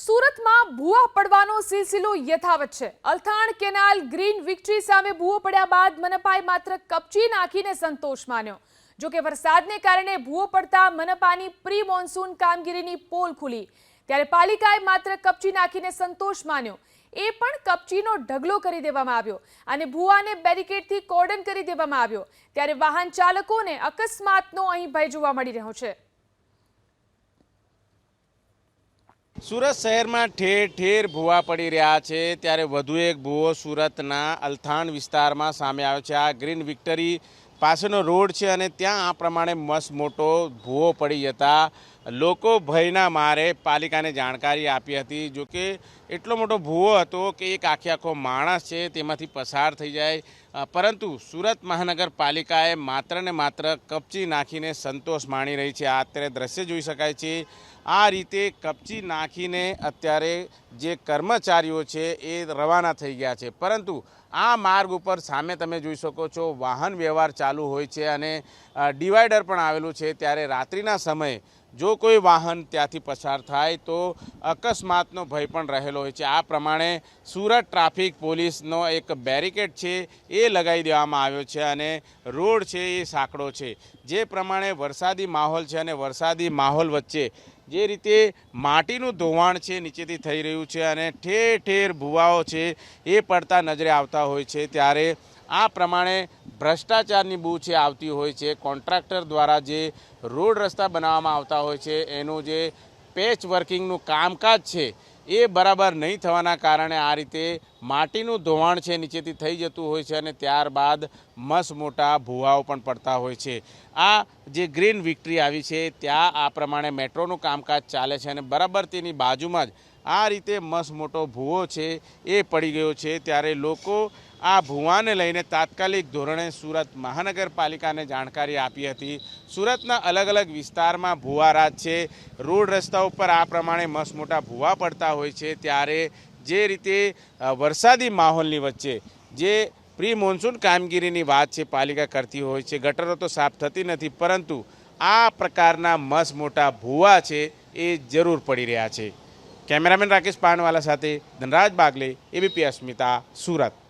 સુરતમાં ભૂવા પડવાનો સિલસિલો યથાવત છે। અલથાણ કેનાલ ગ્રીન વિક્ટરી સામે ભૂવો પડ્યા બાદ મનપાએ માત્ર કપચી નાખીને સંતોષ માન્યો। જો કે વરસાદને કારણે ભૂવો પડતા મનપાની પ્રી મોન્સૂન કામગીરીની પોલ ખુલી, ત્યારે પાલિકાએ માત્ર કપચી નાખીને સંતોષ માન્યો। એ પણ કપચીનો ઢગલો કરી દેવામાં આવ્યો અને ભૂવાને બેરિકેડથી કોર્ડન કરી દેવામાં આવ્યો, ત્યારે વાહન ચાલકોને અકસ્માતનો અહીં ભય જોવા મળી રહ્યો છે। સુરત શહેરમાં ઠેર ઠેર ભૂવા પડી રહ્યા છે, ત્યારે વધુ એક ભૂવો સુરતના અલથાણ વિસ્તારમાં સામે આવ્યો છે। આ ગ્રીન વિક્ટરી પાસેનો રોડ છે અને ત્યાં આ પ્રમાણે મસ્ત મોટો ભૂવો પડી જતા લોકો ભયના મારે પાલિકાને જાણકારી આપી હતી। જો કે એટલો મોટો ભૂવો હતો કે એક આખો માણસ છે તેમાંથી પસાર થઈ જાય, પરંતુ સુરત મહાનગરપાલિકાએ માત્ર ને માત્ર કપચી નાખીને સંતોષ માણી રહી છે। આ અત્યારે દ્રશ્ય જોઈ શકાય છે। આ રીતે કપચી નાખીને અત્યારે જે કર્મચારીઓ છે એ રવાના થઈ ગયા છે, પરંતુ આ માર્ગ ઉપર સામે તમે જોઈ શકો છો વાહન વ્યવહાર ચાલુ હોય છે અને ડિવાઈડર પણ આવેલું છે, ત્યારે રાત્રિના સમયે જો કોઈ વાહન ત્યાંથી પસાર થાય તો અકસ્માતનો ભય પણ રહેલો હોય છે। આ પ્રમાણે સુરત ટ્રાફિક પોલીસનો એક બેરિકેડ છે એ લગાવી દેવામાં આવ્યો છે અને રોડ છે એ સાંકડો છે। જે પ્રમાણે વરસાદી માહોલ છે અને વરસાદી માહોલ વચ્ચે જે રીતે માટીનું ધોવાણ છે નીચેથી થઈ રહ્યું છે અને ઠેર ઠેર ભૂવાઓ છે એ પડતા નજરે આવતા હોય છે, ત્યારે આ પ્રમાણે ભ્રષ્ટાચારની બૂ છે આવતી હોય છે। કોન્ટ્રાક્ટર દ્વારા જે રોડ રસ્તા બનાવવામાં આવતા હોય છે એનું જે પેચ વર્કિંગનું કામકાજ છે એ બરાબર નહીં થવાના કારણે આ રીતે માટીનું ધોવાણ છે નીચેથી થઈ જતું હોય છે અને ત્યારબાદ મસ્ત મોટા ભૂવાઓ પણ પડતા હોય છે। આ જે ગ્રીન વિક્ટરી આવી છે ત્યાં આ પ્રમાણે મેટ્રોનું કામકાજ ચાલે છે અને બરાબર તેની બાજુમાં જ આ રીતે મસ્ત મોટો ભૂવો છે એ પડી ગયો છે, ત્યારે લોકો આ ભૂવાને લઈને તાત્કાલિક ધોરણે સુરત મહાનગરપાલિકાને જાણકારી આપી હતી। સુરતના અલગ અલગ વિસ્તારમાં ભૂવારાજ છે, રોડ રસ્તા ઉપર આ પ્રમાણે મસ્ત મોટા ભૂવા પડતા હોય છે, ત્યારે જે રીતે વરસાદી માહોલની વચ્ચે જે પ્રી મોન્સૂન કામગીરીની વાત છે પાલિકા કરતી હોય છે, ગટરો તો સાફ થતી નથી, પરંતુ આ પ્રકારના મસ્ત મોટા ભૂવા છે એ જરૂર પડી રહ્યા છે। કેમેરામેન રાકેશ પાનવાલા સાથે ધનરાજ બાગલે, એબીપી અસ્મિતા, સુરત।